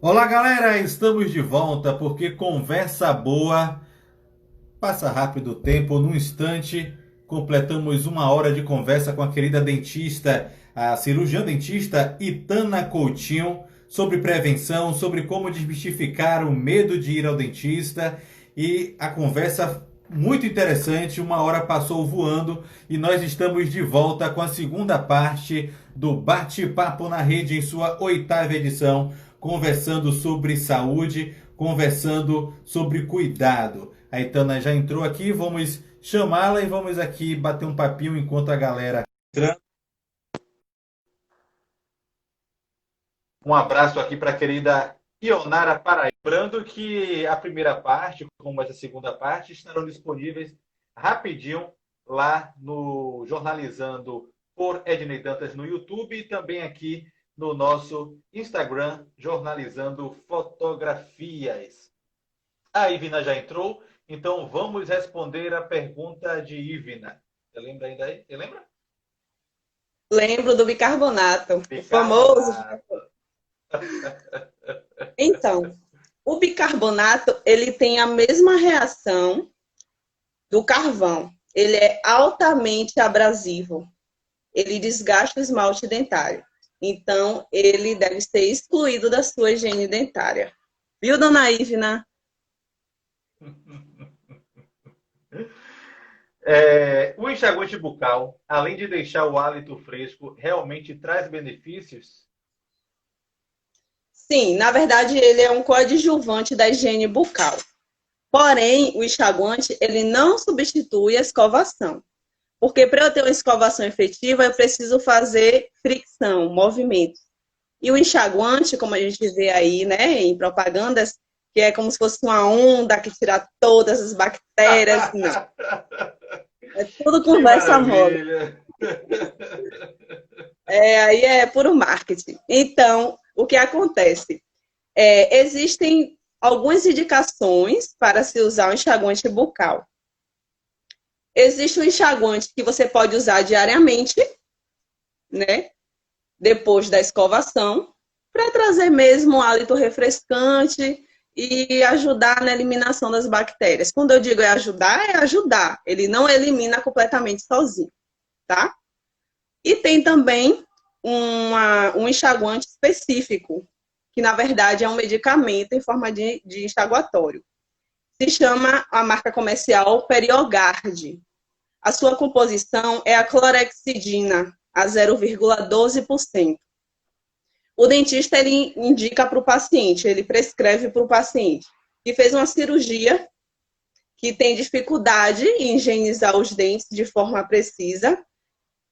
Olá, galera! Estamos de volta porque conversa boa passa rápido o tempo. Num instante, completamos uma hora de conversa com a querida dentista, a cirurgiã dentista Itana Coutinho, sobre prevenção, sobre como desmistificar o medo de ir ao dentista. E a conversa muito interessante, uma hora passou voando e nós estamos de volta com a segunda parte do Bate-Papo na Rede em sua oitava edição, conversando sobre saúde, conversando sobre cuidado. A Itana já entrou aqui, vamos chamá-la e vamos aqui bater um papinho enquanto a galera entra. Um abraço aqui para a querida Ionara Paraíba. Lembrando que a primeira parte, como essa segunda parte, estarão disponíveis rapidinho lá no Jornalizando por Ednei Dantas no YouTube e também aqui no nosso Instagram, Jornalizando Fotografias. A Ivina já entrou, então vamos responder a pergunta de Ivina. Você lembra ainda aí? Você lembra? Lembro do bicarbonato, o famoso. Bicarbonato. Então, o bicarbonato, ele tem a mesma reação do carvão. Ele é altamente abrasivo. Ele desgasta o esmalte dentário. Então, ele deve ser excluído da sua higiene dentária. Viu, dona Ivna? O enxaguante bucal, além de deixar o hálito fresco, realmente traz benefícios? Sim, na verdade, ele é um coadjuvante da higiene bucal. Porém, o enxaguante, ele não substitui a escovação. Porque para eu ter uma escovação efetiva, eu preciso fazer fricção, movimento. E o enxaguante, como a gente vê aí, né, em propagandas, que é como se fosse uma onda que tira todas as bactérias, não. É tudo Que conversa mole. maravilha! Aí é puro marketing. Então, o que acontece? Existem algumas indicações para se usar o enxaguante bucal. Existe um enxaguante que você pode usar diariamente, né? Depois da escovação, para trazer mesmo um hálito refrescante e ajudar na eliminação das bactérias. Quando eu digo é ajudar. Ele não elimina completamente sozinho, tá? E tem também um enxaguante específico, que na verdade é um medicamento em forma de enxaguatório. Se chama a marca comercial Periogard. A sua composição é a clorexidina, a 0,12%. O dentista ele indica para o paciente, ele prescreve para o paciente que fez uma cirurgia, que tem dificuldade em higienizar os dentes de forma precisa,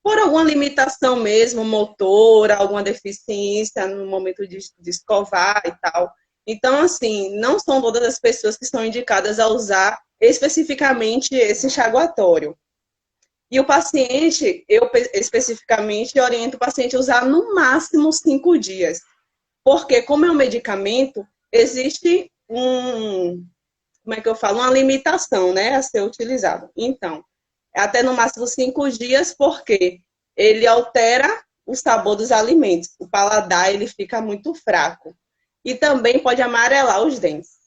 por alguma limitação mesmo, motora, alguma deficiência no momento de escovar e tal. Então, assim, não são todas as pessoas que são indicadas a usar especificamente esse enxaguatório. E o paciente, eu especificamente oriento o paciente a usar no máximo 5 dias. Porque, como é um medicamento, existe como é que eu falo? Uma limitação, né, a ser utilizado. Então, até no máximo 5 dias, porque ele altera o sabor dos alimentos. O paladar, ele fica muito fraco. E também pode amarelar os dentes.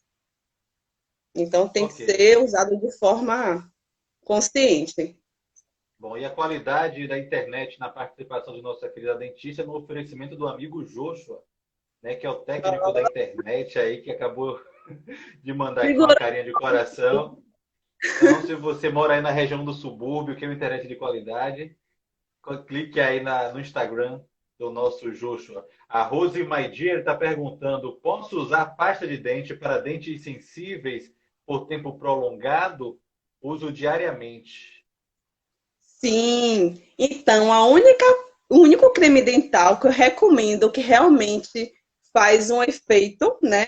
Então, tem que Ok. ser usado de forma consciente. Bom, e a qualidade da internet na participação de nossa querida dentista no oferecimento do amigo Joshua, né, que é o técnico da internet aí que acabou de mandar aqui uma Segura. carinha de coração. Então, se você mora aí na região do subúrbio, quer uma internet de qualidade, clique aí no Instagram do nosso Joshua. A Rose Maidier está perguntando: posso usar pasta de dente para dentes sensíveis por tempo prolongado? Uso diariamente. Sim. Então, o único creme dental que eu recomendo que realmente faz um efeito, né,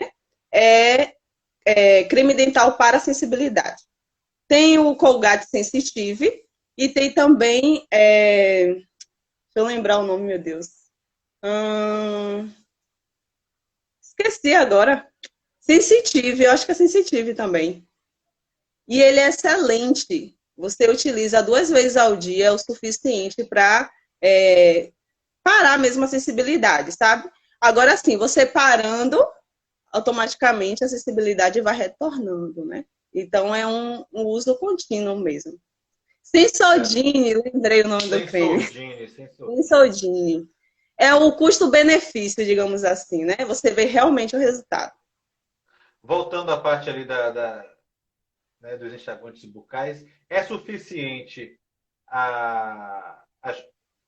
é, creme dental para sensibilidade. Tem o Colgate Sensitive e tem também, deixa eu lembrar o nome, meu Deus. Hum, esqueci agora. Sensitive, eu acho que é Sensitive também. E ele é excelente. Você utiliza 2 vezes ao dia, é o suficiente para parar mesmo a sensibilidade, sabe? Agora sim, você parando, automaticamente a sensibilidade vai retornando, né? Então, é um uso contínuo mesmo. Certo. Sensodine, lembrei o nome do creme. Sensordine, Sensordine. Sensodine. É o custo-benefício, digamos assim, né? Você vê realmente o resultado. Voltando à parte ali né, dos enxaguantes bucais, é suficiente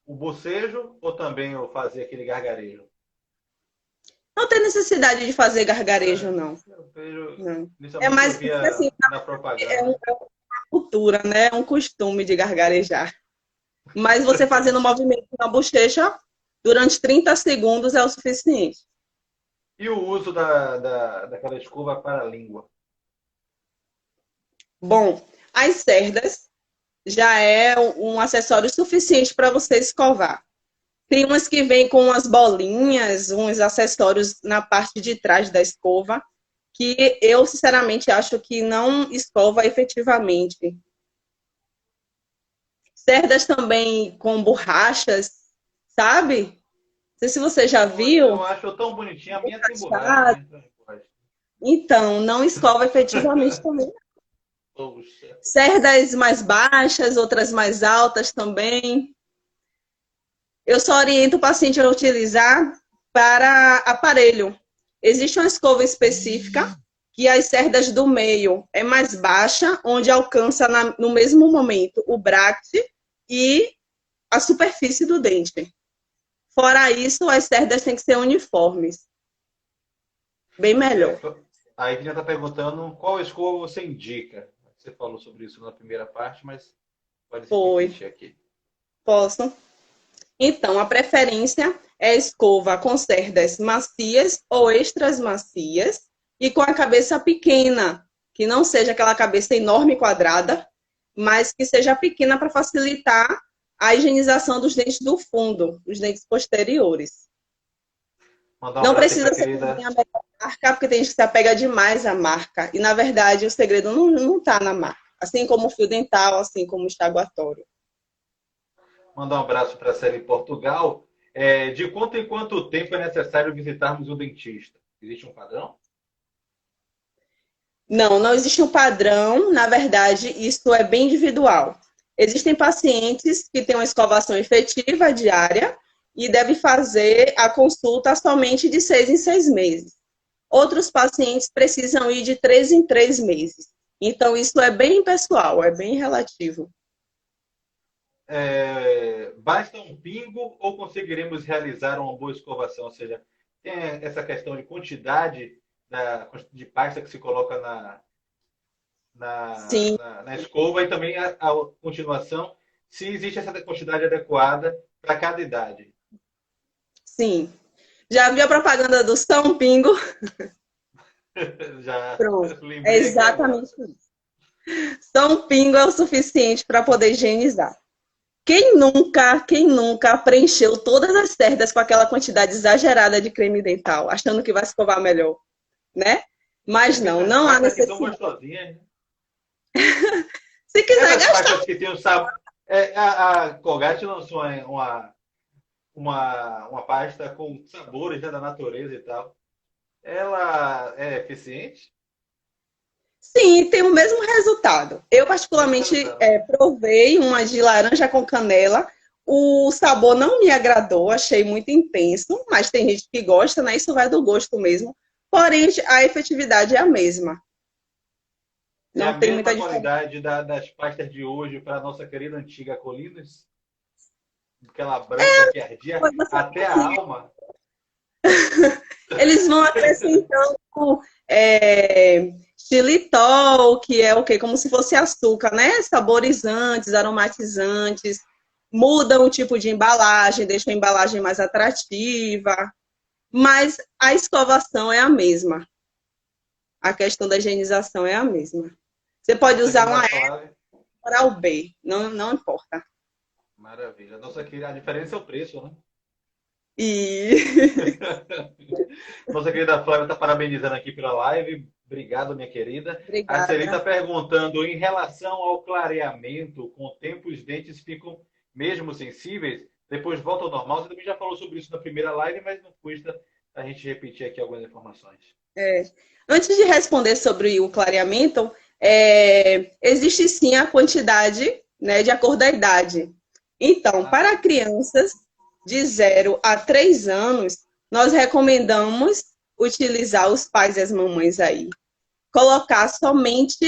o bocejo ou também eu fazer aquele gargarejo? Não tem necessidade de fazer gargarejo, É, não. eu vejo, Não. É inicialmente eu mais porque, assim, via na é propaganda. uma cultura, né? É um costume de gargarejar. Mas você fazendo um movimento na bochecha durante 30 segundos é o suficiente. E o uso daquela escova para a língua? Bom, as cerdas já é um acessório suficiente para você escovar. Tem umas que vêm com umas bolinhas, uns acessórios na parte de trás da escova, que eu, sinceramente, acho que não escova efetivamente. Cerdas também com borrachas, sabe? Não sei se você já Eu viu. acho tão bonitinha. A minha tem borracha, né? Então, não escova efetivamente também. Poxa. Cerdas mais baixas, outras mais altas também. Eu só oriento o paciente a utilizar para aparelho. Existe uma escova específica que as cerdas do meio é mais baixa, onde alcança no mesmo momento o bract e a superfície do dente. Fora isso, as cerdas têm que ser uniformes. Bem É, melhor. a Ivina está perguntando qual escova você indica. Você falou sobre isso na primeira parte, mas pode se Foi. repetir aqui. Posso? Então, a preferência é escova com cerdas macias ou extras macias e com a cabeça pequena, que não seja aquela cabeça enorme quadrada, mas que seja pequena para facilitar a higienização dos dentes do fundo, os dentes posteriores. Mandar um Não abraço aí para a precisa ser querida. também a melhor marca, porque tem gente que se apega demais à marca. E, na verdade, o segredo não está na marca. Assim como o fio dental, assim como o enxaguatório. Mandar um abraço para a Célia em Portugal. É, de quanto em quanto tempo é necessário visitarmos o dentista? Existe um padrão? Não existe um padrão, na verdade, isso é bem individual. Existem pacientes que têm uma escovação efetiva diária e devem fazer a consulta somente de 6 em 6 meses. Outros pacientes precisam ir de 3 em 3 meses. Então, isso é bem pessoal, é bem relativo. É, basta um pingo ou conseguiremos realizar uma boa escovação? Ou seja, tem essa questão de quantidade de pasta que se coloca Sim, na escova e também a continuação, se existe essa quantidade adequada para cada idade. sim. Já viu a propaganda do São Pingo? Já Pronto. É lembrei aqui agora. exatamente isso. São Pingo é o suficiente para poder higienizar. Quem nunca preencheu todas as cerdas com aquela quantidade exagerada de creme dental, achando que vai escovar melhor, né? E Mas não, aquelas não há pastas que são necessidade. gostosinhas, né? Se quiser Essas gastar, pastas que tem um sabor. É, a Colgate lançou uma pasta com sabores, né, da natureza e tal. Ela é eficiente? sim, tem o mesmo resultado. Eu, Mesmo particularmente, resultado. provei uma de laranja com canela. O sabor não me agradou, achei muito intenso, mas tem gente que gosta, né? Isso vai do gosto mesmo. Porém, a efetividade é a mesma. É a Não tem mesma muita diferença. qualidade das pastas de hoje para a nossa querida antiga Colinas? Aquela branca que ardia até a alma? Eles vão acrescentando xilitol, que é o quê? Como se fosse açúcar, né? Saborizantes, aromatizantes, mudam o tipo de embalagem, deixam a embalagem mais atrativa, mas a escovação é a mesma. A questão da higienização é a mesma. Você pode Nossa usar querida uma Flávia. Oral B, não importa. Maravilha. A diferença é o preço, né? E Nossa querida Flávia está parabenizando aqui pela live. Obrigado, minha querida. A Celi está obrigada. perguntando em relação ao clareamento, com o tempo os dentes ficam mesmo sensíveis, depois volta ao normal. Você também já falou sobre isso na primeira live, mas não custa a gente repetir aqui algumas informações. É. Antes de responder sobre o clareamento, existe sim a quantidade, né, de acordo com a idade. Então, para crianças de 0 a 3 anos, nós recomendamos utilizar os pais e as mamães aí. Colocar somente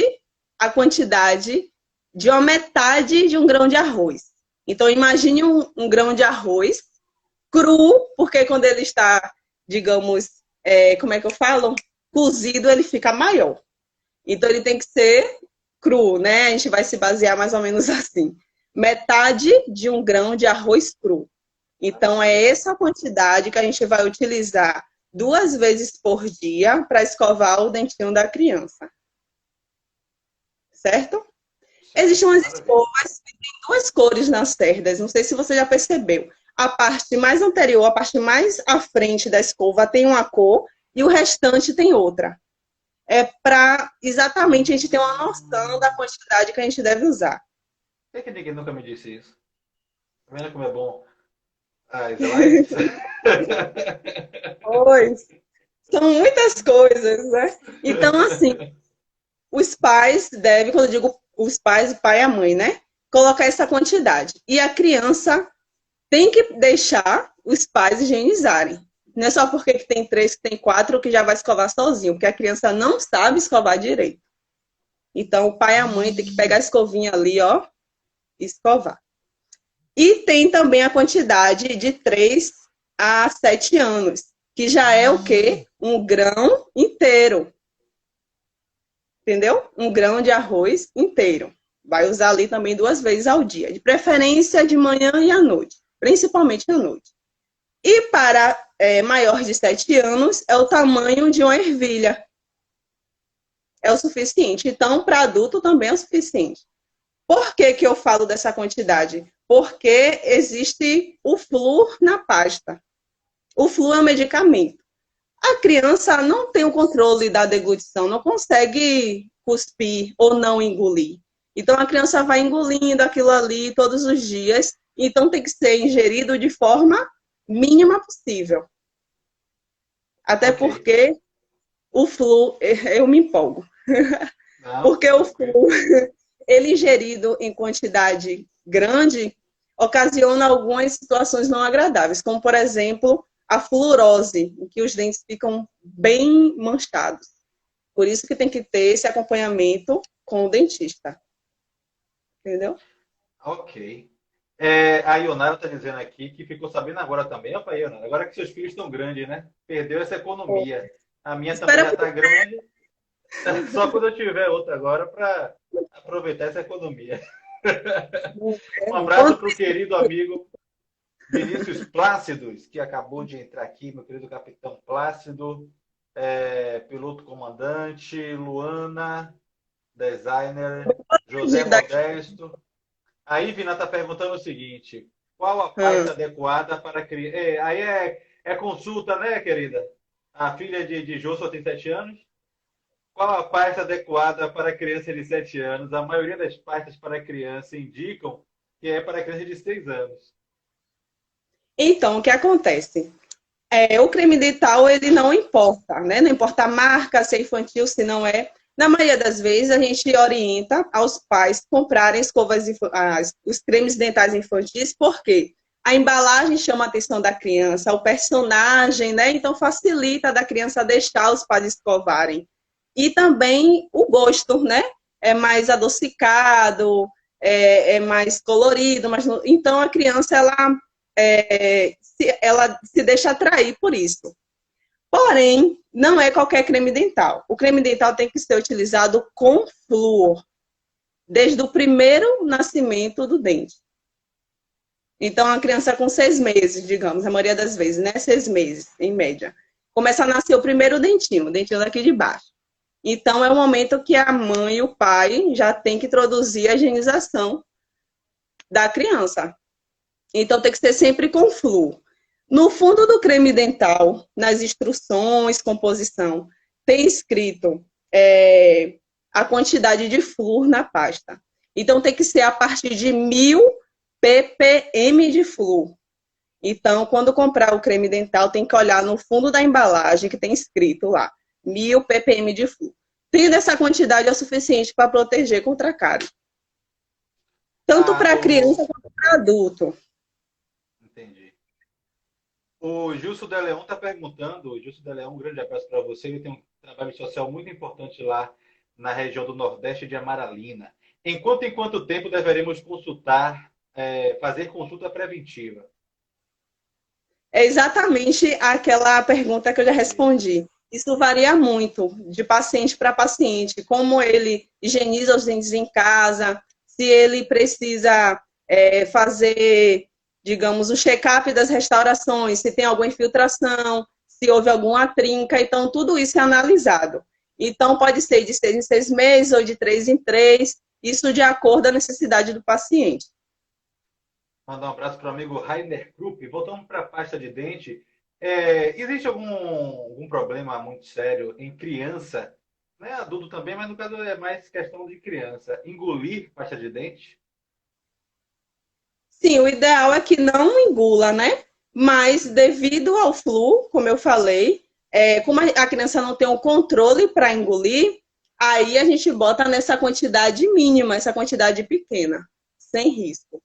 a quantidade de uma metade de um grão de arroz. Então, imagine um grão de arroz cru, porque quando ele está, digamos, como é que eu falo? Cozido, ele fica maior. Então, ele tem que ser cru, né? A gente vai se basear mais ou menos assim. Metade de um grão de arroz cru. Então, é essa quantidade que a gente vai utilizar 2 vezes por dia para escovar o dentinho da criança. Certo? Existem umas escovas que têm 2 cores nas cerdas. Não sei se você já percebeu. A parte mais anterior, a parte mais à frente da escova tem uma cor e o restante tem outra. É para exatamente a gente ter uma noção da quantidade que a gente deve usar. Por que ninguém nunca me disse isso? Tá vendo como é bom as lives? Pois, são muitas coisas, né? Então, assim, os pais devem, quando eu digo os pais, o pai e a mãe, né? Colocar essa quantidade. E a criança tem que deixar os pais higienizarem. Não é só porque que tem 3, que tem 4, que já vai escovar sozinho, porque a criança não sabe escovar direito. Então, o pai e a mãe tem que pegar a escovinha ali, ó, e escovar. E tem também a quantidade de 3 a 7 anos, que já é o quê? Um grão inteiro. Entendeu? Um grão de arroz inteiro. Vai usar ali também 2 vezes ao dia. De preferência de manhã e à noite. Principalmente à noite. E para maior de 7 anos, é o tamanho de uma ervilha. É o suficiente. Então, para adulto também é o suficiente. Por que que eu falo dessa quantidade? Porque existe o flúor na pasta. O flúor é um medicamento. A criança não tem o controle da deglutição, não consegue cuspir ou não engolir. Então, a criança vai engolindo aquilo ali todos os dias. Então, tem que ser ingerido de forma mínima possível. Até porque o flúor, eu me empolgo. Não, porque o flúor, ele ingerido em quantidade grande, ocasiona algumas situações não agradáveis, como, por exemplo, a fluorose, em que os dentes ficam bem manchados. Por isso que tem que ter esse acompanhamento com o dentista. Entendeu? Ok. A Ionara está dizendo aqui que ficou sabendo agora também. Opa, Ionara, agora que seus filhos estão grandes, né? Perdeu essa economia. A minha também já está grande. Só quando eu tiver outra agora para aproveitar essa economia. Um abraço para o querido amigo Vinícius Plácidos, que acabou de entrar aqui, meu querido capitão Plácido, piloto comandante, Luana, designer, José Modesto. A Ivna está perguntando o seguinte: qual a pasta adequada para criança? Aí é consulta, né, querida? A filha de Jô só tem 7 anos. Qual a pasta adequada para criança de 7 anos? A maioria das pastas para criança indicam que é para criança de 6 anos. Então, o que acontece? O creme dental, ele não importa, né? Não importa a marca, se é infantil, se não é. Na maioria das vezes, a gente orienta aos pais comprarem os cremes dentais infantis, porque a embalagem chama a atenção da criança, o personagem, né? Então, facilita da criança deixar os pais escovarem. E também o gosto, né? É mais adocicado, é mais colorido. Então, a criança, ela se deixa atrair por isso. Porém, não é qualquer creme dental. O creme dental tem que ser utilizado com flúor, desde o primeiro nascimento do dente. Então, a criança com 6 meses, digamos, a maioria das vezes, né? 6 meses, em média. Começa a nascer o primeiro dentinho, o dentinho daqui de baixo. Então, é o momento que a mãe e o pai já tem que introduzir a higienização da criança. Então, tem que ser sempre com flúor. No fundo do creme dental, nas instruções, composição, tem escrito a quantidade de flúor na pasta. Então, tem que ser a partir de 1000 ppm de flúor. Então, quando comprar o creme dental, tem que olhar no fundo da embalagem que tem escrito lá, 1000 ppm de flúor. Tendo essa quantidade é o suficiente para proteger contra a cárie. Tanto Ah, para criança quanto para adulto. entendi. O Gilson de Leão está perguntando, o Gilson de Leão, um grande abraço para você, ele tem um trabalho social muito importante lá na região do Nordeste de Amaralina. Em quanto tempo deveremos consultar, fazer consulta preventiva? É exatamente aquela pergunta que eu já respondi. Isso varia muito de paciente para paciente, como ele higieniza os dentes em casa, se ele precisa fazer, digamos, o check-up das restaurações, se tem alguma infiltração, se houve alguma trinca, então tudo isso é analisado. Então pode ser de 6 em 6 meses ou de 3 em 3, isso de acordo com a necessidade do paciente. Mandar um abraço para o amigo Rainer Krupp. Voltando para a pasta de dente, existe algum problema muito sério em criança, né, adulto também, mas no caso é mais questão de criança, engolir pasta de dente? Sim, o ideal é que não engula, né? Mas devido ao flu, como eu falei, como a criança não tem o controle para engolir, aí a gente bota nessa quantidade mínima, essa quantidade pequena, sem risco.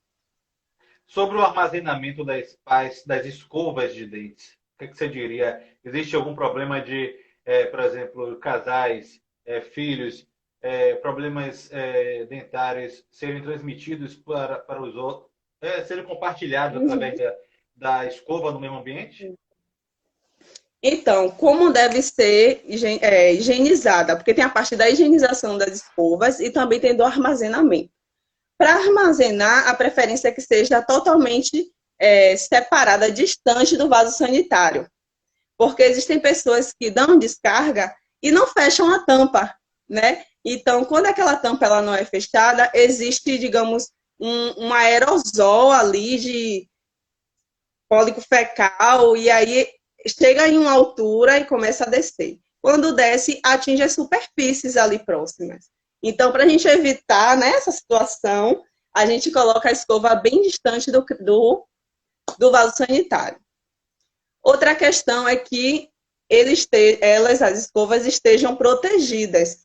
Sobre o armazenamento das escovas de dentes, o que, é que você diria? Existe algum problema de, por exemplo, casais, filhos, problemas dentários serem transmitidos para os outros, serem compartilhados através da escova no mesmo ambiente? Então, como deve ser higienizada? Porque tem a parte da higienização das escovas e também tem do armazenamento. Para armazenar, a preferência é que seja totalmente separada, distante do vaso sanitário. Porque existem pessoas que dão descarga e não fecham a tampa, né? Então, quando aquela tampa ela não é fechada, existe, digamos, um aerosol ali de cólico fecal, e aí chega em uma altura e começa a descer. Quando desce, atinge as superfícies ali próximas. Então, para a gente evitar, né, essa situação, a gente coloca a escova bem distante do vaso sanitário. Outra questão é que as escovas estejam protegidas,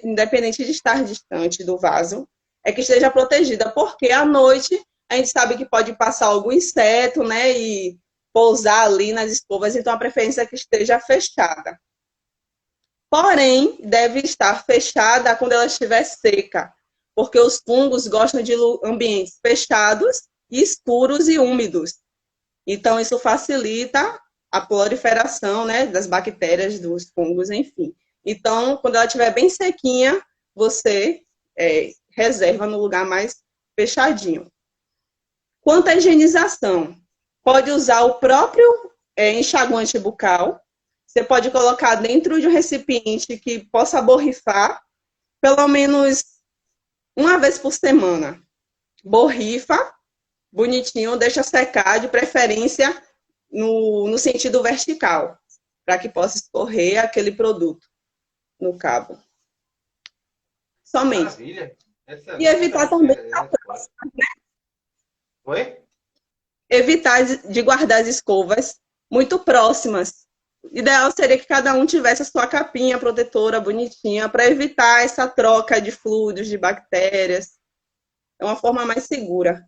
independente de estar distante do vaso, é que esteja protegida, porque à noite a gente sabe que pode passar algum inseto, né, e pousar ali nas escovas, então a preferência é que esteja fechada. Porém, deve estar fechada quando ela estiver seca, porque os fungos gostam de ambientes fechados, escuros e úmidos. Então, isso facilita a proliferação, né, das bactérias, dos fungos, enfim. Então, quando ela estiver bem sequinha, você reserva no lugar mais fechadinho. Quanto à higienização, pode usar o próprio enxaguante bucal. Você pode colocar dentro de um recipiente que possa borrifar, pelo menos uma vez por semana. Borrifa, bonitinho, deixa secar, de preferência no sentido vertical, para que possa escorrer aquele produto no cabo. Somente. Maravilha. E evitar também Oi? evitar de guardar as escovas muito próximas. O ideal seria que cada um tivesse a sua capinha protetora bonitinha para evitar essa troca de fluidos, de bactérias. É uma forma mais segura.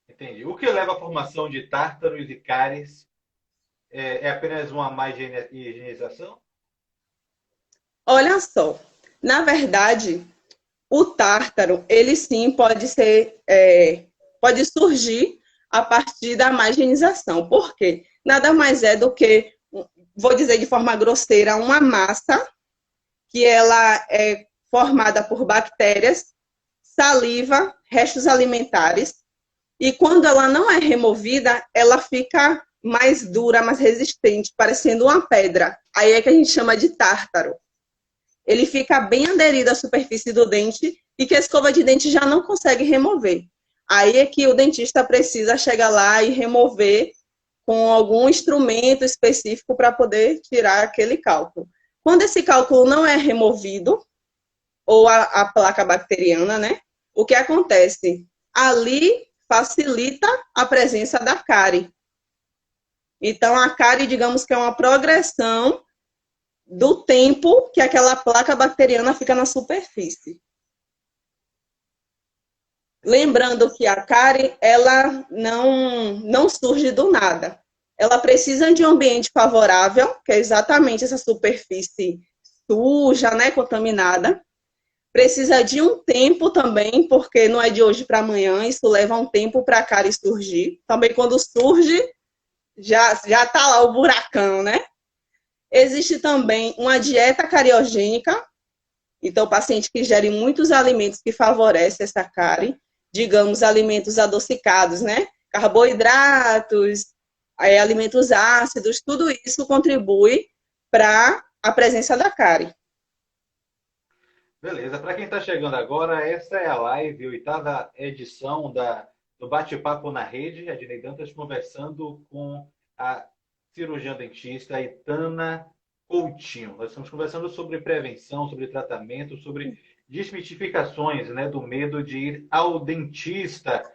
Entendi. O que leva à formação de tártaros e cáries é apenas uma má higienização? Olha só, na verdade, o tártaro, ele sim pode ser, pode surgir a partir da má higienização. Por quê? Nada mais é do que, vou dizer de forma grosseira, uma massa que ela é formada por bactérias, saliva, restos alimentares, e quando ela não é removida, ela fica mais dura, mais resistente, parecendo uma pedra. Aí é que a gente chama de tártaro. Ele fica bem aderido à superfície do dente e que a escova de dente já não consegue remover. Aí é que o dentista precisa chegar lá e remover com algum instrumento específico para poder tirar aquele cálculo. Quando esse cálculo não é removido, ou a placa bacteriana, né? O que acontece? Ali facilita a presença da cárie. Então, a cárie, digamos que é uma progressão do tempo que aquela placa bacteriana fica na superfície. Lembrando que a cárie, ela não surge do nada. Ela precisa de um ambiente favorável, que é exatamente essa superfície suja, né, contaminada. Precisa de um tempo também, porque não é de hoje para amanhã, isso leva um tempo para a cárie surgir. Também quando surge, já está lá o buracão, né? Existe também uma dieta cariogênica, então o paciente que ingere muitos alimentos que favorecem essa cárie, digamos, alimentos adocicados, né? Carboidratos, alimentos ácidos, tudo isso contribui para a presença da cárie. Beleza, para quem está chegando agora, essa é a live, a oitava edição do Bate-Papo na Rede. Ednei Dantas conversando com a cirurgiã dentista Itana Coutinho. Nós estamos conversando sobre prevenção, sobre tratamento, sobre desmitificações, né, do medo de ir ao dentista.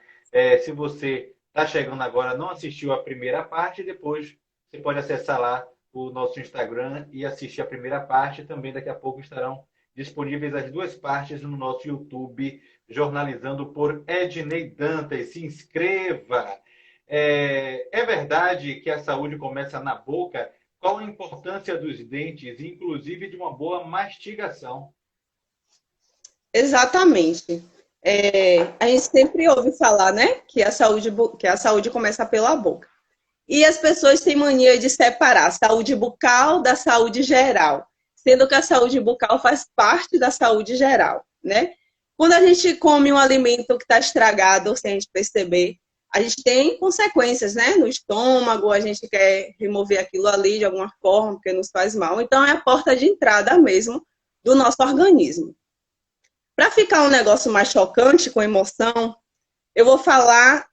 Se você está chegando agora, não assistiu a primeira parte, depois você pode acessar lá o nosso Instagram e assistir a primeira parte. Também daqui a pouco estarão disponíveis as duas partes no nosso YouTube, Jornalizando por Ednei Dantas. Se inscreva! É verdade que a saúde começa na boca? Qual a importância dos dentes, inclusive de uma boa mastigação? Exatamente. A gente sempre ouve falar, né, que a saúde começa pela boca. E as pessoas têm mania de separar a saúde bucal da saúde geral, sendo que a saúde bucal faz parte da saúde geral, né? Quando a gente come um alimento que está estragado, sem a gente perceber, a gente tem consequências, né? No estômago, a gente quer remover aquilo ali de alguma forma, porque nos faz mal. Então, é a porta de entrada mesmo do nosso organismo. Para ficar um negócio mais chocante, com emoção, eu vou falar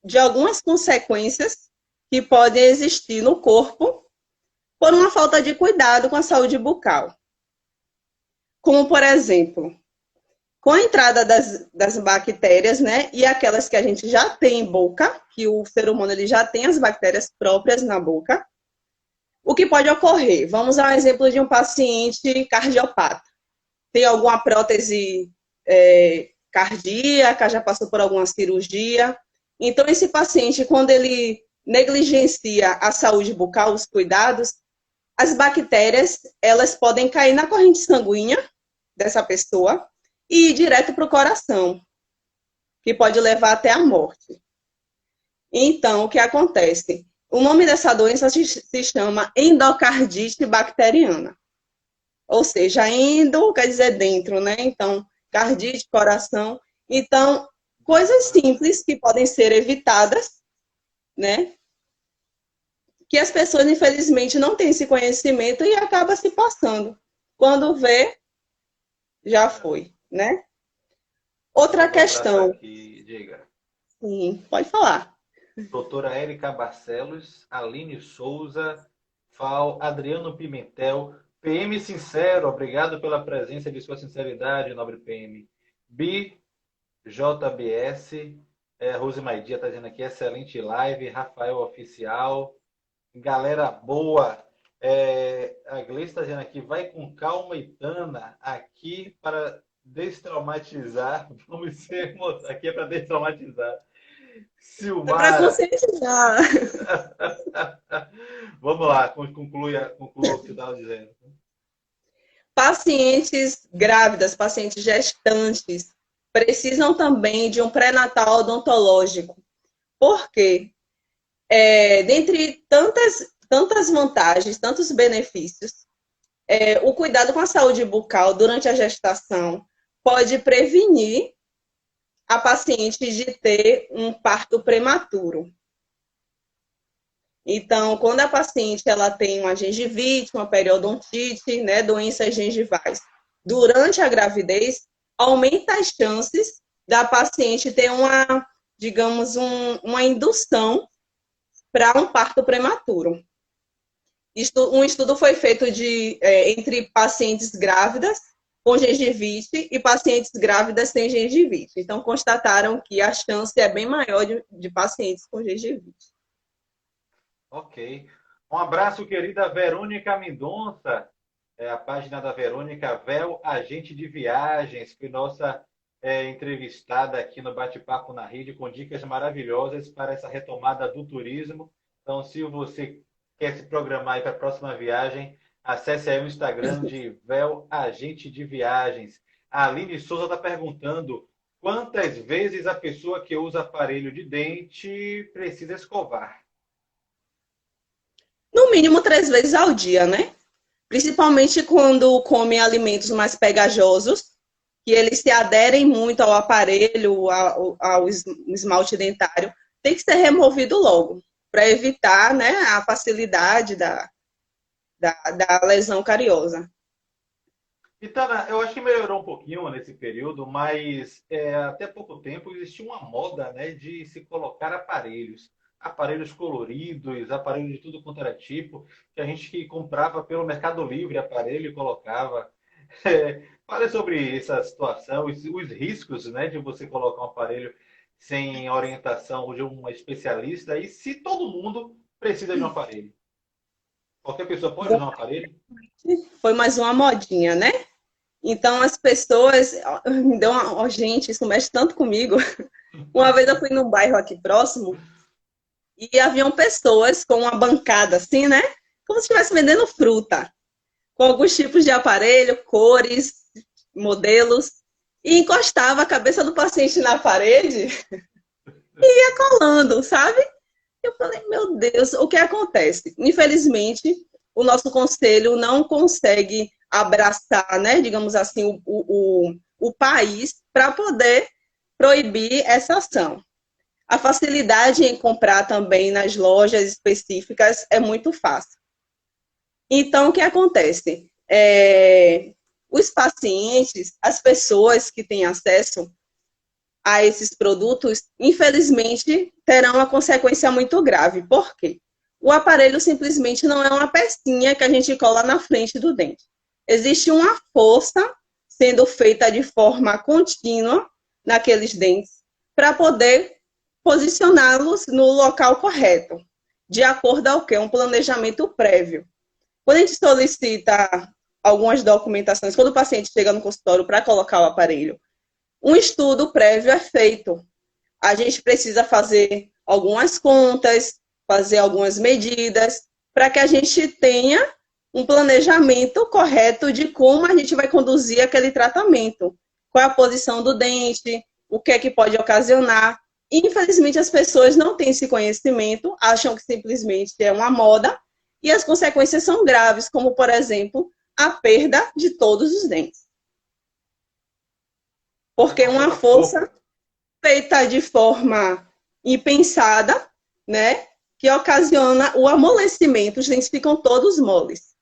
de algumas consequências que podem existir no corpo por uma falta de cuidado com a saúde bucal. Como, por exemplo, com a entrada das bactérias, né, e aquelas que a gente já tem em boca, que o ser humano ele já tem as bactérias próprias na boca, o que pode ocorrer? Vamos a um exemplo de um paciente cardiopata. Tem alguma prótese cardíaca, já passou por alguma cirurgia. Então, esse paciente, quando ele negligencia a saúde bucal, os cuidados, as bactérias, elas podem cair na corrente sanguínea dessa pessoa e ir direto para o coração, que pode levar até a morte. Então, o que acontece? O nome dessa doença se chama endocardite bacteriana. Ou seja, endo quer dizer dentro, né? Então, cardite, coração. Então, coisas simples que podem ser evitadas, né? Que as pessoas, infelizmente, não têm esse conhecimento e acaba se passando. Quando vê, já foi, né? Outra questão. Aqui, diga. Sim, pode falar. Doutora Érica Barcelos, Aline Souza, FAO, Adriano Pimentel, PM Sincero, obrigado pela presença de sua sinceridade, nobre PM. Bi, JBS, Rose Maidia está dizendo aqui, excelente live, Rafael Oficial, galera boa. A Gleice está dizendo aqui, vai com calma, Itana, aqui para destraumatizar. Vamos ser, aqui é para destraumatizar. Silmara. É para conscientizar. Vamos lá, conclua o que você estava dizendo. Pacientes grávidas, pacientes gestantes, precisam também de um pré-natal odontológico. Por quê? Dentre tantas vantagens, tantos benefícios, o cuidado com a saúde bucal durante a gestação pode prevenir a paciente de ter um parto prematuro. Então, quando a paciente ela tem uma gengivite, uma periodontite, né, doenças gengivais, durante a gravidez, aumenta as chances da paciente ter uma, digamos, uma indução para um parto prematuro. Um estudo foi feito entre pacientes grávidas com gengivite e pacientes grávidas sem gengivite. Então, constataram que a chance é bem maior de pacientes com gengivite. Ok. Um abraço, querida Verônica Mendonça. A página da Verônica, Vel, agente de viagens, que nossa entrevistada aqui no Bate-Papo na Rede, com dicas maravilhosas para essa retomada do turismo. Então, se você quer se programar para a próxima viagem, acesse aí o Instagram de Vel, agente de viagens. A Aline Souza está perguntando quantas vezes a pessoa que usa aparelho de dente precisa escovar. No mínimo 3 vezes ao dia, né? Principalmente quando comem alimentos mais pegajosos, que eles se aderem muito ao aparelho, ao esmalte dentário, tem que ser removido logo, para evitar, né, a facilidade da lesão cariosa. Itana, eu acho que melhorou um pouquinho nesse período, mas até pouco tempo existia uma moda, né, de se colocar aparelhos. Aparelhos coloridos, aparelhos de tudo quanto era tipo, que a gente que comprava pelo Mercado Livre aparelho e colocava. Fale sobre essa situação, os riscos, né, de você colocar um aparelho sem orientação de um especialista e se todo mundo precisa de um aparelho. Qualquer pessoa pode usar um aparelho? Foi mais uma modinha, né? Então as pessoas me deu uma, oh, gente, isso mexe tanto comigo. Uma vez eu fui num bairro aqui próximo e haviam pessoas com uma bancada assim, né? Como se estivesse vendendo fruta, com alguns tipos de aparelho, cores, modelos, e encostava a cabeça do paciente na parede e ia colando, sabe? Eu falei, meu Deus, o que acontece? Infelizmente, o nosso conselho não consegue abraçar, né, digamos assim, o país para poder proibir essa ação. A facilidade em comprar também nas lojas específicas é muito fácil. Então, o que acontece? Os pacientes, as pessoas que têm acesso a esses produtos, infelizmente, terão uma consequência muito grave. Por quê? O aparelho simplesmente não é uma pecinha que a gente cola na frente do dente. Existe uma força sendo feita de forma contínua naqueles dentes para poder posicioná-los no local correto, de acordo ao que? Um planejamento prévio. Quando a gente solicita algumas documentações, quando o paciente chega no consultório para colocar o aparelho, um estudo prévio é feito. A gente precisa fazer algumas contas, fazer algumas medidas, para que a gente tenha um planejamento correto de como a gente vai conduzir aquele tratamento. Qual é a posição do dente, o que é que pode ocasionar. Infelizmente, as pessoas não têm esse conhecimento, acham que simplesmente é uma moda, e as consequências são graves, como, por exemplo, a perda de todos os dentes. Porque uma força feita de forma impensada, né, que ocasiona o amolecimento, os dentes ficam todos moles.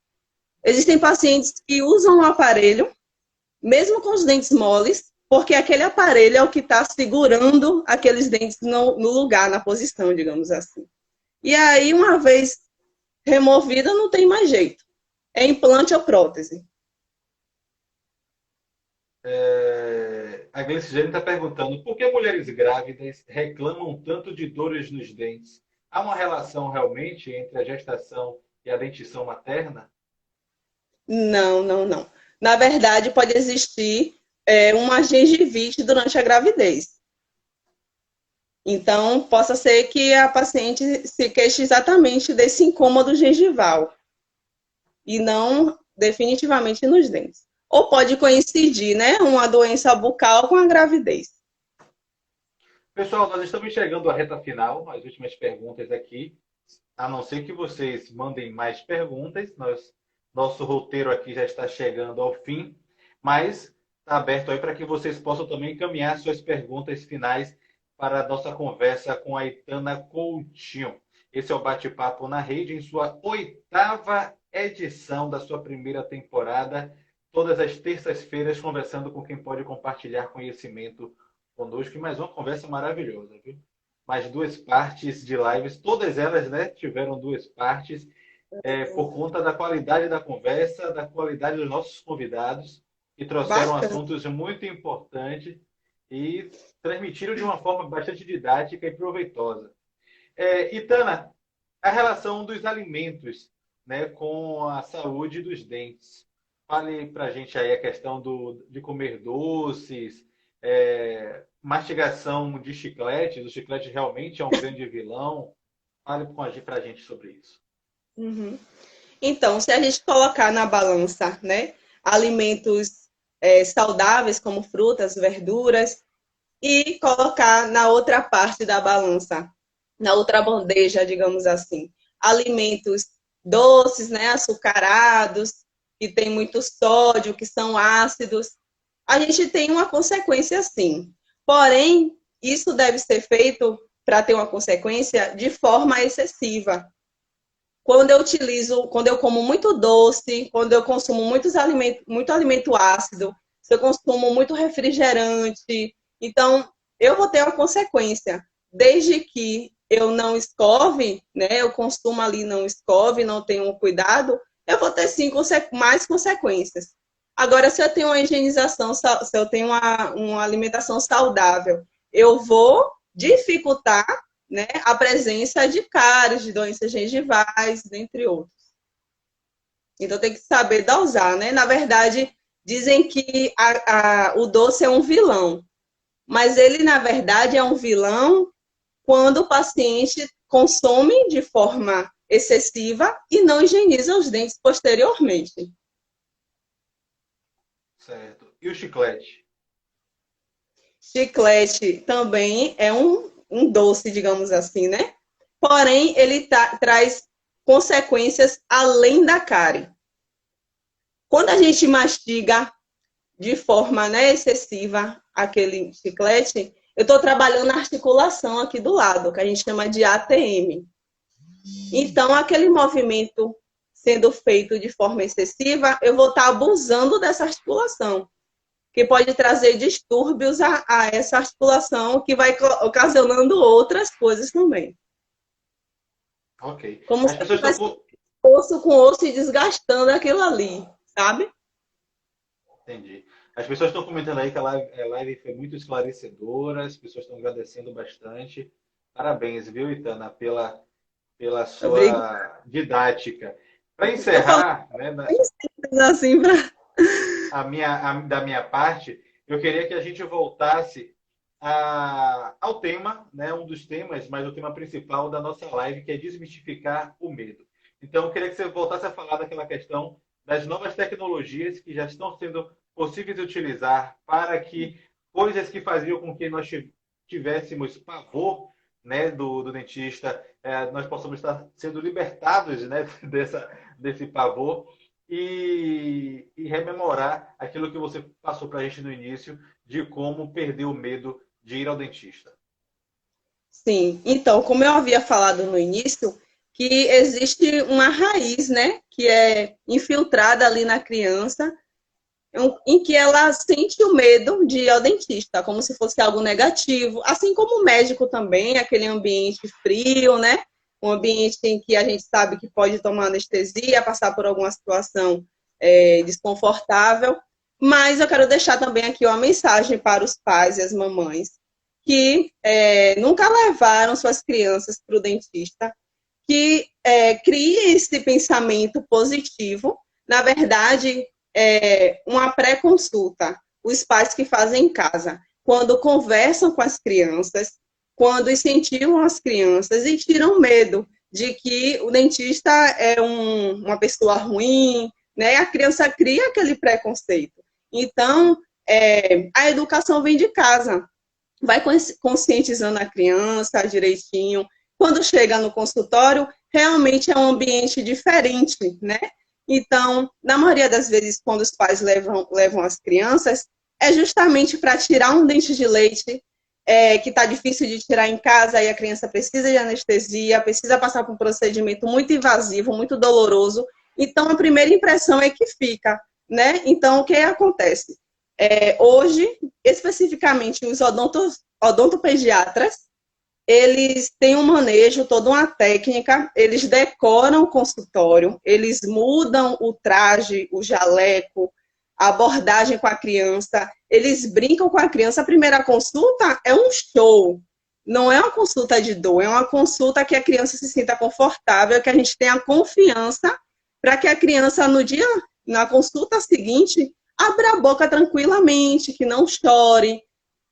Existem pacientes que usam o aparelho, mesmo com os dentes moles, porque aquele aparelho é o que está segurando aqueles dentes no lugar, na posição, digamos assim. E aí, uma vez removida, não tem mais jeito. É implante ou prótese. A Gleiciane está perguntando por que mulheres grávidas reclamam tanto de dores nos dentes? Há uma relação realmente entre a gestação e a dentição materna? Não, não, não. Na verdade, pode existir uma gengivite durante a gravidez. Então, possa ser que a paciente se queixe exatamente desse incômodo gengival e não definitivamente nos dentes. Ou pode coincidir, né, uma doença bucal com a gravidez. Pessoal, nós estamos chegando à reta final, as últimas perguntas aqui. A não ser que vocês mandem mais perguntas, nosso roteiro aqui já está chegando ao fim, mas está aberto aí para que vocês possam também encaminhar suas perguntas finais para a nossa conversa com a Itana Coutinho. Esse é o Bate-Papo na Rede, em sua 8ª edição da sua primeira temporada, todas as terças-feiras, conversando com quem pode compartilhar conhecimento conosco, e mais uma conversa maravilhosa, viu? Mais 2 partes de lives, todas elas, né, tiveram 2 partes, por conta da qualidade da conversa, da qualidade dos nossos convidados. que trouxeram Bacana. assuntos muito importantes e transmitiram de uma forma bastante didática e proveitosa. Itana, a relação dos alimentos, né, com a saúde dos dentes. Fale para a gente aí a questão de comer doces, mastigação de chicletes. O chiclete realmente é um grande vilão. Fale para a gente sobre isso. Uhum. Então, se a gente colocar na balança, né, alimentos saudáveis, como frutas, verduras, e colocar na outra parte da balança, na outra bandeja, digamos assim, alimentos doces, né, açucarados, que tem muito sódio, que são ácidos, a gente tem uma consequência sim. Porém, isso deve ser feito para ter uma consequência de forma excessiva. Quando eu como muito doce, quando eu consumo muito alimento ácido, se eu consumo muito refrigerante, então eu vou ter uma consequência. Desde que eu não escove, né, eu consumo ali não escove, não tenho um cuidado, eu vou ter sim mais consequências. Agora, se eu tenho uma higienização, se eu tenho uma alimentação saudável, eu vou dificultar, né, a presença de cáries, de doenças gengivais, dentre outros. Então tem que saber dosar, né? Na verdade, dizem que o doce é um vilão, mas ele, na verdade, é um vilão quando o paciente consome de forma excessiva e não higieniza os dentes posteriormente. Certo. E o chiclete? Chiclete também é um doce, digamos assim, né? Porém, ele traz consequências além da cárie. Quando a gente mastiga de forma, né, excessiva aquele chiclete, eu estou trabalhando a articulação aqui do lado, que a gente chama de ATM. Então, aquele movimento sendo feito de forma excessiva, eu vou estar abusando dessa articulação, que pode trazer distúrbios a essa articulação, que vai ocasionando outras coisas também. Ok. Como As se pessoas tivesse estão. osso com osso e desgastando aquilo ali, sabe? Entendi. As pessoas estão comentando aí que a live foi muito esclarecedora, as pessoas estão agradecendo bastante. Parabéns, viu, Itana, pela Obrigada. sua didática. Para Eu falo encerrar, né, bem simples assim para. da minha parte, eu queria que a gente voltasse ao tema, né, um dos temas, mas o tema principal da nossa live, que é desmistificar o medo. Então, eu queria que você voltasse a falar daquela questão das novas tecnologias que já estão sendo possíveis de utilizar para que coisas que faziam com que nós tivéssemos pavor, né, do dentista, nós possamos estar sendo libertados, né, desse pavor e rememorar aquilo que você passou para a gente no início de como perder o medo de ir ao dentista. Sim, então, como eu havia falado no início, que existe uma raiz, né, que é infiltrada ali na criança, em que ela sente o medo de ir ao dentista, como se fosse algo negativo, assim como o médico também, aquele ambiente frio, né, um ambiente em que a gente sabe que pode tomar anestesia, passar por alguma situação desconfortável, mas eu quero deixar também aqui uma mensagem para os pais e as mamães que nunca levaram suas crianças para o dentista, que crie esse pensamento positivo. Na verdade, uma pré-consulta, os pais que fazem em casa, quando conversam com as crianças, quando incentivam as crianças e tiram medo de que o dentista é uma pessoa ruim, né? A criança cria aquele preconceito. Então, a educação vem de casa, vai conscientizando a criança direitinho. Quando chega no consultório, realmente é um ambiente diferente, né? Então, na maioria das vezes, quando os pais levam as crianças, é justamente para tirar um dente de leite que está difícil de tirar em casa e a criança precisa de anestesia, precisa passar por um procedimento muito invasivo, muito doloroso. Então, a primeira impressão é que fica, né? Então, o que acontece? Hoje, especificamente os odontopediatras, eles têm um manejo, toda uma técnica, eles decoram o consultório, eles mudam o traje, o jaleco, a abordagem com a criança, eles brincam com a criança. A primeira consulta é um show, não é uma consulta de dor, é uma consulta que a criança se sinta confortável, que a gente tenha confiança para que a criança, no dia, na consulta seguinte, abra a boca tranquilamente, que não chore,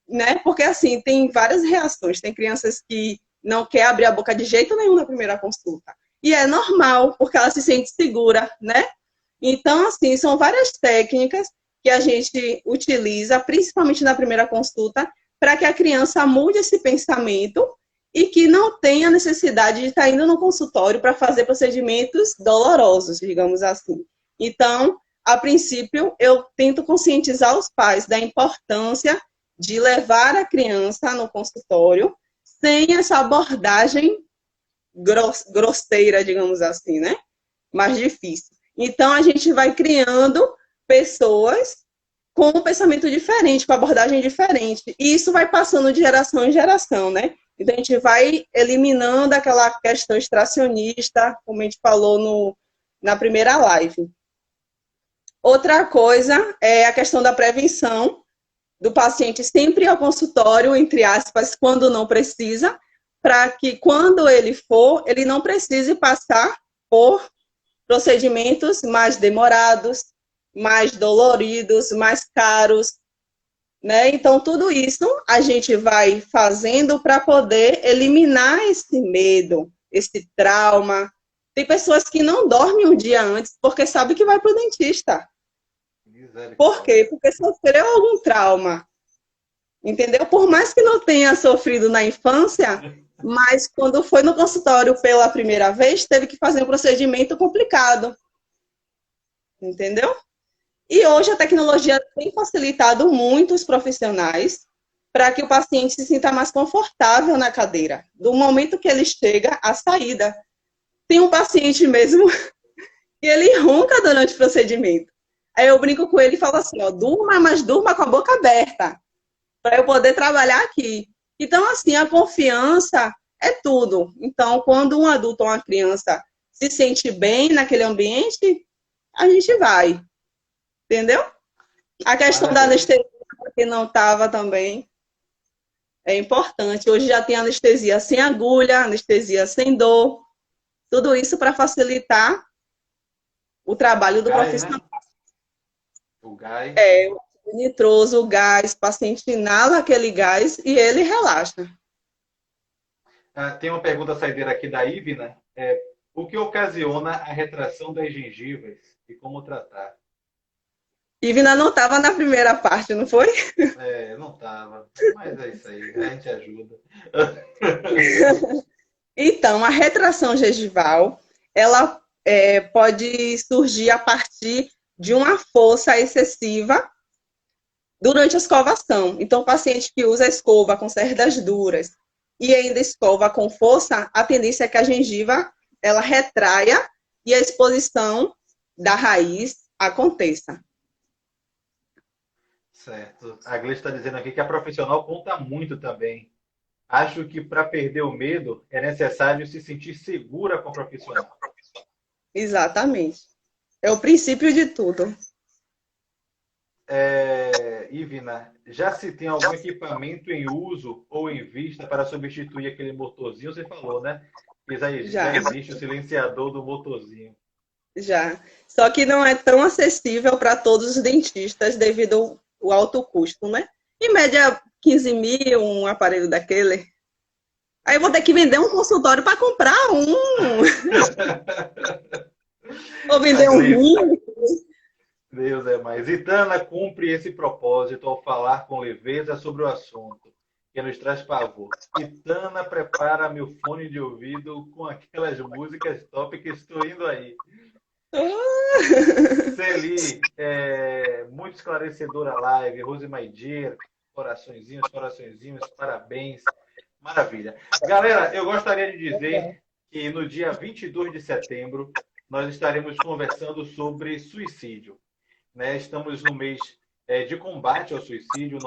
né? Porque, assim, tem várias reações. Tem crianças que não quer abrir a boca de jeito nenhum na primeira consulta. E é normal, porque ela se sente segura, né? Então, assim, são várias técnicas que a gente utiliza, principalmente na primeira consulta, para que a criança mude esse pensamento e que não tenha necessidade de estar indo no consultório para fazer procedimentos dolorosos, digamos assim. Então, a princípio, eu tento conscientizar os pais da importância de levar a criança no consultório sem essa abordagem grosseira, digamos assim, né? Mais difícil. Então, a gente vai criando pessoas com um pensamento diferente, com abordagem diferente. E isso vai passando de geração em geração, né? Então, a gente vai eliminando aquela questão extracionista, como a gente falou na primeira live. Outra coisa é a questão da prevenção, do paciente sempre ir ao consultório, entre aspas, quando não precisa, para que quando ele for, ele não precise passar por procedimentos mais demorados, mais doloridos, mais caros, né? Então, tudo isso a gente vai fazendo para poder eliminar esse medo, esse trauma. Tem pessoas que não dormem um dia antes porque sabem que vai para o dentista. Por quê? Porque sofreu algum trauma, entendeu? Por mais que não tenha sofrido na infância, mas quando foi no consultório pela primeira vez, teve que fazer um procedimento complicado, entendeu? E hoje a tecnologia tem facilitado muito os profissionais para que o paciente se sinta mais confortável na cadeira, do momento que ele chega à saída. Tem um paciente mesmo que ele ronca durante o procedimento. Aí eu brinco com ele e falo assim, ó, durma, mas durma com a boca aberta, para eu poder trabalhar aqui. Então, assim, a confiança é tudo. Então, quando um adulto ou uma criança se sente bem naquele ambiente, a gente vai. Entendeu? A questão da anestesia, que não estava também, é importante. Hoje já tem anestesia sem agulha, anestesia sem dor. Tudo isso para facilitar o trabalho do profissional. Né? O gás. É, o nitroso, o gás, o paciente inala aquele gás e ele relaxa. Tem uma pergunta saideira aqui da Ivna. O que ocasiona a retração das gengivas e como tratar? Ivna não estava na primeira parte, não foi? Não estava. Mas é isso aí, a gente ajuda. Então, a retração gengival, ela pode surgir a partir de uma força excessiva durante a escovação. Então, o paciente que usa a escova com cerdas duras e ainda escova com força, a tendência é que a gengiva ela retraia e a exposição da raiz aconteça. Certo. A Gleice está dizendo aqui que a profissional conta muito também. Acho que para perder o medo é necessário se sentir segura com a profissional. Exatamente. É o princípio de tudo. Ivna, já se tem algum equipamento em uso ou em vista para substituir aquele motorzinho? Você falou, né? Que já existe o silenciador do motorzinho. Já. Só que não é tão acessível para todos os dentistas devido ao alto custo, né? Em média, 15 mil, um aparelho daquele. Aí eu vou ter que vender um consultório para comprar um. Ou vender um rim. Deus é mais. Itana cumpre esse propósito ao falar com leveza sobre o assunto, que nos traz pavor. Itana prepara meu fone de ouvido com aquelas músicas top que estou indo aí. Celi, muito esclarecedora a live. Rose Maidir, coraçõezinhos, parabéns. Maravilha. Galera, eu gostaria de dizer que no dia 22 de setembro nós estaremos conversando sobre suicídio. Né? Estamos no mês de combate ao suicídio,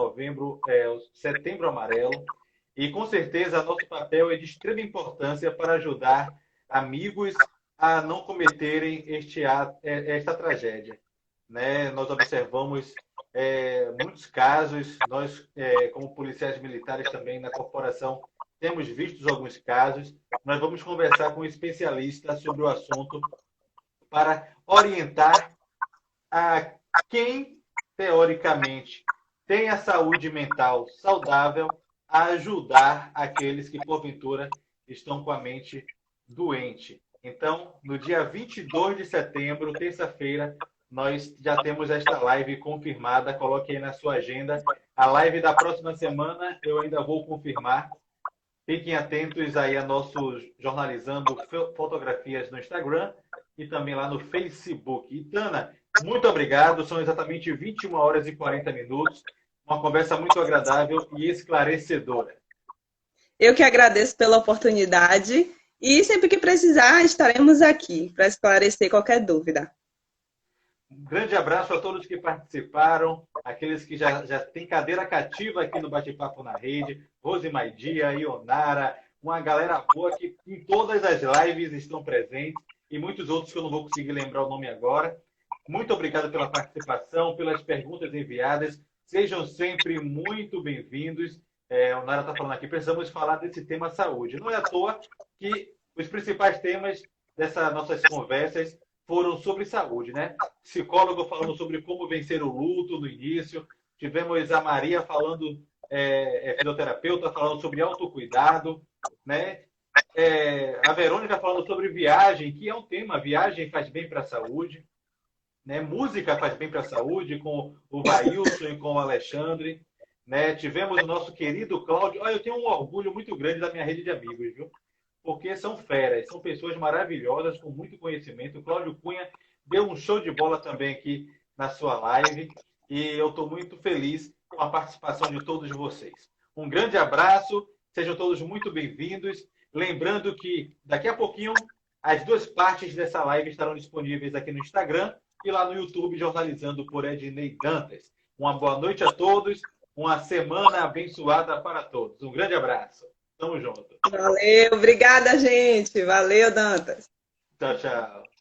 setembro amarelo, e com certeza nosso papel é de extrema importância para ajudar amigos a não cometerem esta tragédia. né? Nós observamos muitos casos, nós, como policiais militares também na corporação, temos visto alguns casos. Nós vamos conversar com um especialista sobre o assunto para orientar a quem, teoricamente, tem a saúde mental saudável a ajudar aqueles que, porventura, estão com a mente doente. Então, no dia 22 de setembro, terça-feira, nós já temos esta live confirmada. Coloque aí na sua agenda. A live da próxima semana eu ainda vou confirmar. Fiquem atentos aí a nosso Jornalizando Fotografias no Instagram e também lá no Facebook. E, Tana, muito obrigado. São exatamente 21 horas e 40 minutos. Uma conversa muito agradável e esclarecedora. Eu que agradeço pela oportunidade e sempre que precisar estaremos aqui para esclarecer qualquer dúvida. Um grande abraço a todos que participaram, aqueles que já têm cadeira cativa aqui no Bate-Papo na Rede, Rose Maidia, Ionara, uma galera boa que em todas as lives estão presentes e muitos outros que eu não vou conseguir lembrar o nome agora. Muito obrigado pela participação, pelas perguntas enviadas. Sejam sempre muito bem-vindos. O Nara está falando aqui, precisamos falar desse tema saúde. Não é à toa que os principais temas dessas nossas conversas foram sobre saúde, né? Psicólogo falando sobre como vencer o luto no início. Tivemos a Maria falando, fisioterapeuta, falando sobre autocuidado, né? A Verônica falando sobre viagem, que é um tema, viagem faz bem para a saúde, né? Música faz bem para a saúde, com o Vailson e com o Alexandre, né? Tivemos o nosso querido Cláudio. Olha, eu tenho um orgulho muito grande da minha rede de amigos, viu? Porque são feras, são pessoas maravilhosas, com muito conhecimento. O Cláudio Cunha deu um show de bola também aqui na sua live e eu estou muito feliz com a participação de todos vocês. Um grande abraço, sejam todos muito bem-vindos. Lembrando que daqui a pouquinho as duas partes dessa live estarão disponíveis aqui no Instagram e lá no YouTube, Jornalizando por Ednei Dantas. Uma boa noite a todos, uma semana abençoada para todos. Um grande abraço. Tamo junto. Valeu, obrigada, gente. Valeu, Dantas. Tchau, tchau.